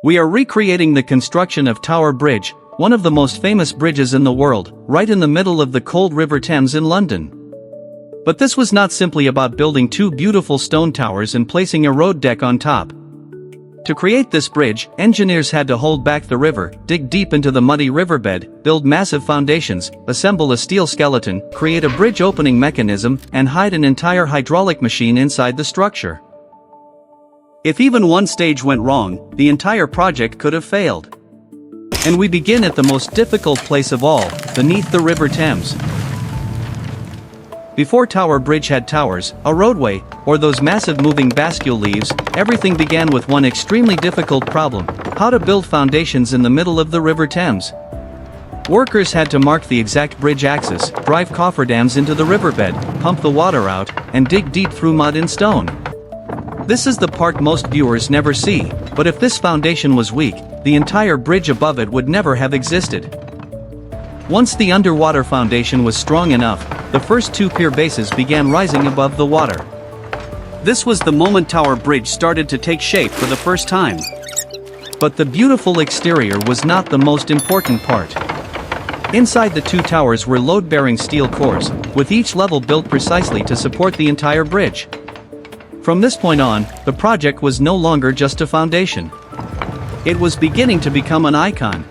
We are recreating the construction of Tower Bridge, one of the most famous bridges in the world, right in the middle of the cold River Thames in London. But this was not simply about building two beautiful stone towers and placing a road deck on top. To create this bridge, engineers had to hold back the river, dig deep into the muddy riverbed, build massive foundations, assemble a steel skeleton, create a bridge opening mechanism, and hide an entire hydraulic machine inside the structure. If even one stage went wrong, the entire project could have failed. And we begin at the most difficult place of all, beneath the River Thames. Before Tower Bridge had towers, a roadway, or those massive moving bascule leaves, everything began with one extremely difficult problem: how to build foundations in the middle of the River Thames. Workers had to mark the exact bridge axis, drive cofferdams into the riverbed, pump the water out, and dig deep through mud and stone. This is the part most viewers never see, but if this foundation was weak, the entire bridge above it would never have existed. Once the underwater foundation was strong enough, the first two pier bases began rising above the water. This was the moment Tower Bridge started to take shape for the first time. But the beautiful exterior was not the most important part. Inside the two towers were load-bearing steel cores, with each level built precisely to support the entire bridge. From this point on, the project was no longer just a foundation. It was beginning to become an icon.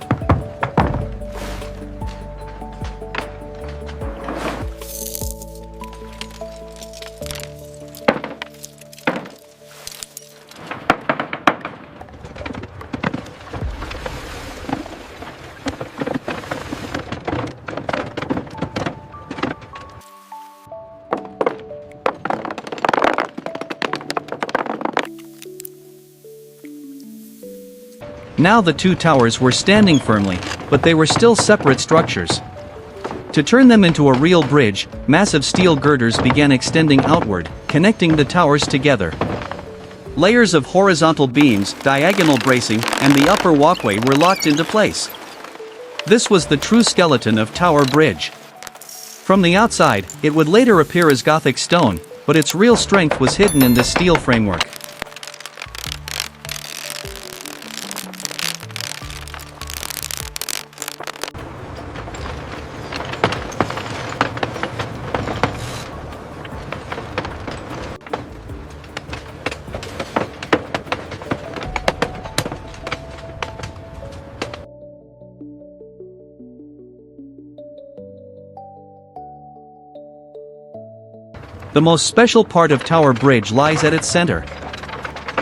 Now the two towers were standing firmly, but they were still separate structures. To turn them into a real bridge, massive steel girders began extending outward, connecting the towers together. Layers of horizontal beams, diagonal bracing, and the upper walkway were locked into place. This was the true skeleton of Tower Bridge. From the outside, it would later appear as Gothic stone, but its real strength was hidden in this steel framework. The most special part of Tower Bridge lies at its center.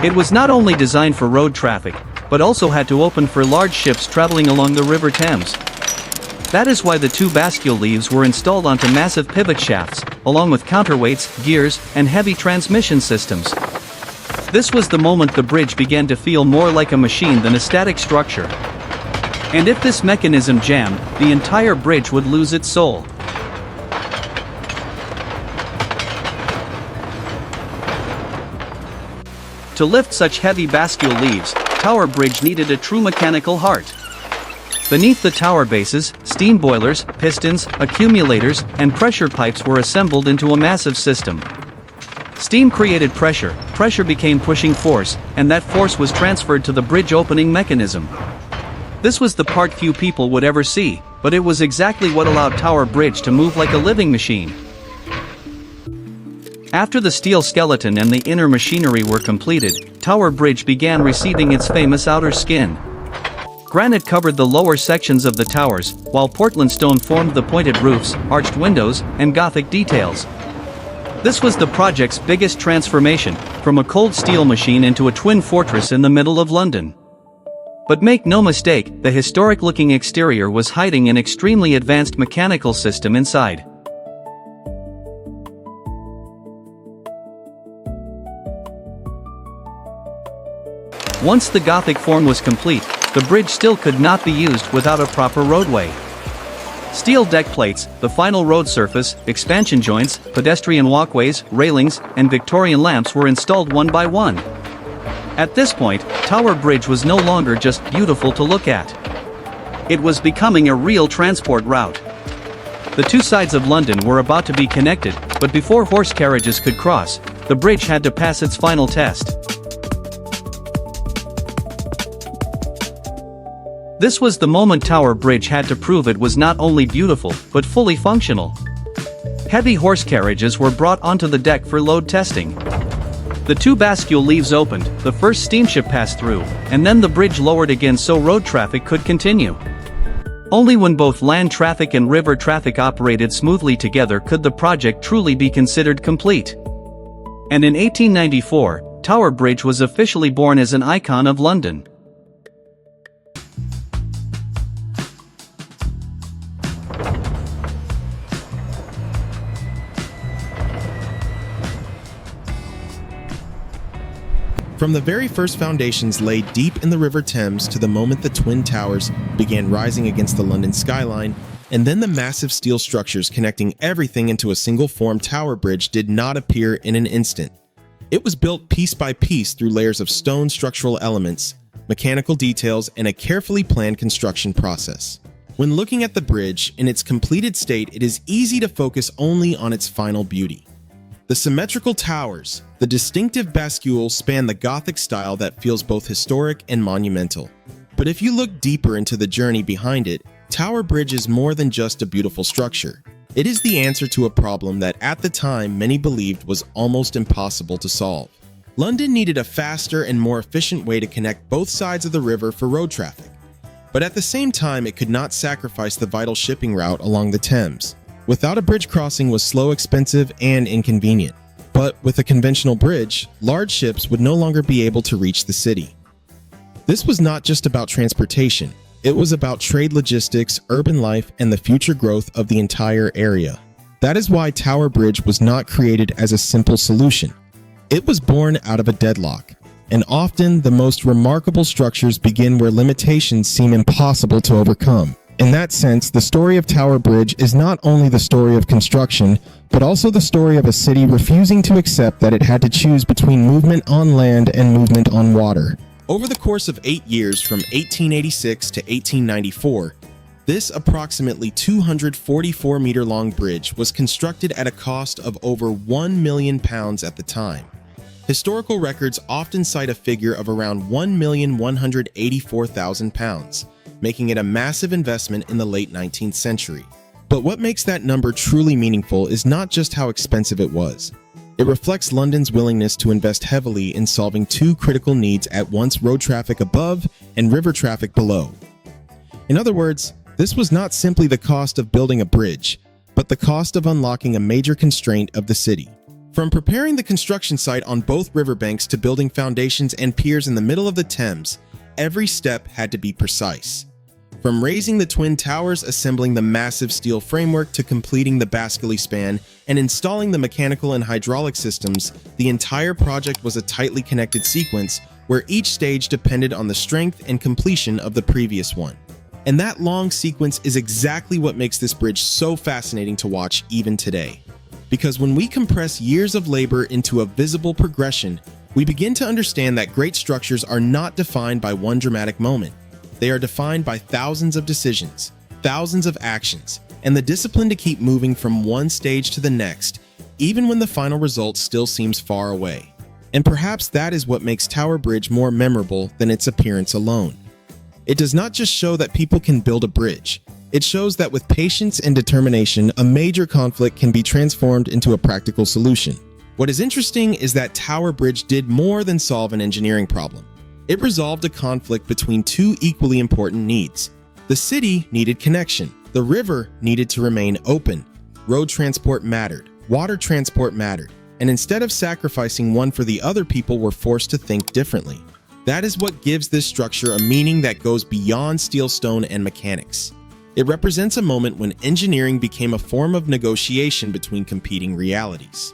It was not only designed for road traffic, but also had to open for large ships traveling along the River Thames. That is why the two bascule leaves were installed onto massive pivot shafts, along with counterweights, gears, and heavy transmission systems. This was the moment the bridge began to feel more like a machine than a static structure. And if this mechanism jammed, the entire bridge would lose its soul. To lift such heavy bascule leaves, Tower Bridge needed a true mechanical heart. Beneath the tower bases, steam boilers, pistons, accumulators, and pressure pipes were assembled into a massive system. Steam created pressure, pressure became pushing force, and that force was transferred to the bridge opening mechanism. This was the part few people would ever see, but it was exactly what allowed Tower Bridge to move like a living machine. After the steel skeleton and the inner machinery were completed, Tower Bridge began receiving its famous outer skin. Granite covered the lower sections of the towers, while Portland stone formed the pointed roofs, arched windows, and Gothic details. This was the project's biggest transformation, from a cold steel machine into a twin fortress in the middle of London. But make no mistake, the historic-looking exterior was hiding an extremely advanced mechanical system inside. Once the Gothic form was complete, the bridge still could not be used without a proper roadway. Steel deck plates, the final road surface, expansion joints, pedestrian walkways, railings, and Victorian lamps were installed one by one. At this point, Tower Bridge was no longer just beautiful to look at. It was becoming a real transport route. The two sides of London were about to be connected, but before horse carriages could cross, the bridge had to pass its final test. This was the moment Tower Bridge had to prove it was not only beautiful, but fully functional. Heavy horse carriages were brought onto the deck for load testing. The two bascule leaves opened, the first steamship passed through, and then the bridge lowered again so road traffic could continue. Only when both land traffic and river traffic operated smoothly together could the project truly be considered complete. And in 1894, Tower Bridge was officially born as an icon of London. From the very first foundations laid deep in the River Thames to the moment the Twin Towers began rising against the London skyline, and then the massive steel structures connecting everything into a single-form Tower Bridge did not appear in an instant. It was built piece by piece through layers of stone structural elements, mechanical details, and a carefully planned construction process. When looking at the bridge in its completed state, it is easy to focus only on its final beauty. The symmetrical towers, the distinctive bascules span the Gothic style that feels both historic and monumental. But if you look deeper into the journey behind it, Tower Bridge is more than just a beautiful structure. It is the answer to a problem that at the time many believed was almost impossible to solve. London needed a faster and more efficient way to connect both sides of the river for road traffic. But at the same time, it could not sacrifice the vital shipping route along the Thames. Without a bridge crossing was slow, expensive, and inconvenient. But with a conventional bridge, large ships would no longer be able to reach the city. This was not just about transportation. It was about trade logistics, urban life, and the future growth of the entire area. That is why Tower Bridge was not created as a simple solution. It was born out of a deadlock. And often, the most remarkable structures begin where limitations seem impossible to overcome. In that sense, the story of Tower Bridge is not only the story of construction, but also the story of a city refusing to accept that it had to choose between movement on land and movement on water. Over the course of 8 years from 1886 to 1894, this approximately 244-meter-long bridge was constructed at a cost of over £1 million at the time. Historical records often cite a figure of around £1,184,000, making it a massive investment in the late 19th century. But what makes that number truly meaningful is not just how expensive it was. It reflects London's willingness to invest heavily in solving two critical needs at once: road traffic above and river traffic below. In other words, this was not simply the cost of building a bridge, but the cost of unlocking a major constraint of the city. From preparing the construction site on both riverbanks to building foundations and piers in the middle of the Thames, every step had to be precise. From raising the Twin Towers, assembling the massive steel framework, to completing the bascule span and installing the mechanical and hydraulic systems, the entire project was a tightly connected sequence where each stage depended on the strength and completion of the previous one. And that long sequence is exactly what makes this bridge so fascinating to watch even today. Because when we compress years of labor into a visible progression, we begin to understand that great structures are not defined by one dramatic moment. They are defined by thousands of decisions, thousands of actions, and the discipline to keep moving from one stage to the next, even when the final result still seems far away. And perhaps that is what makes Tower Bridge more memorable than its appearance alone. It does not just show that people can build a bridge. It shows that with patience and determination, a major conflict can be transformed into a practical solution. What is interesting is that Tower Bridge did more than solve an engineering problem. It resolved a conflict between two equally important needs. The city needed connection. The river needed to remain open. Road transport mattered. Water transport mattered. And instead of sacrificing one for the other, people were forced to think differently. That is what gives this structure a meaning that goes beyond steel, stone, and mechanics. It represents a moment when engineering became a form of negotiation between competing realities.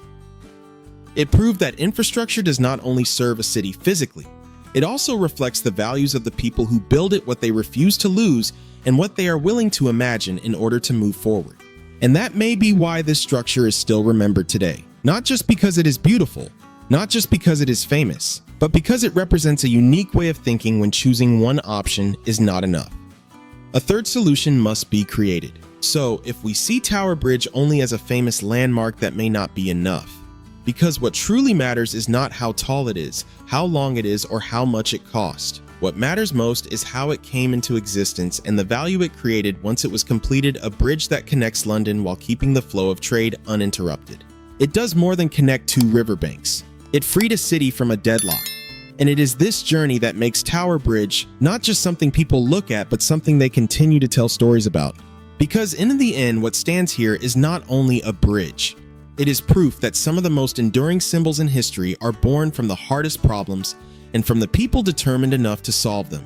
It proved that infrastructure does not only serve a city physically, it also reflects the values of the people who build it, what they refuse to lose, and what they are willing to imagine in order to move forward. And that may be why this structure is still remembered today. Not just because it is beautiful, not just because it is famous, but because it represents a unique way of thinking when choosing one option is not enough. A third solution must be created. So, if we see Tower Bridge only as a famous landmark, that may not be enough. Because what truly matters is not how tall it is, how long it is, or how much it cost. What matters most is how it came into existence and the value it created once it was completed, a bridge that connects London while keeping the flow of trade uninterrupted. It does more than connect two riverbanks. It freed a city from a deadlock. And it is this journey that makes Tower Bridge not just something people look at, but something they continue to tell stories about. Because in the end, what stands here is not only a bridge. It is proof that some of the most enduring symbols in history are born from the hardest problems and from the people determined enough to solve them.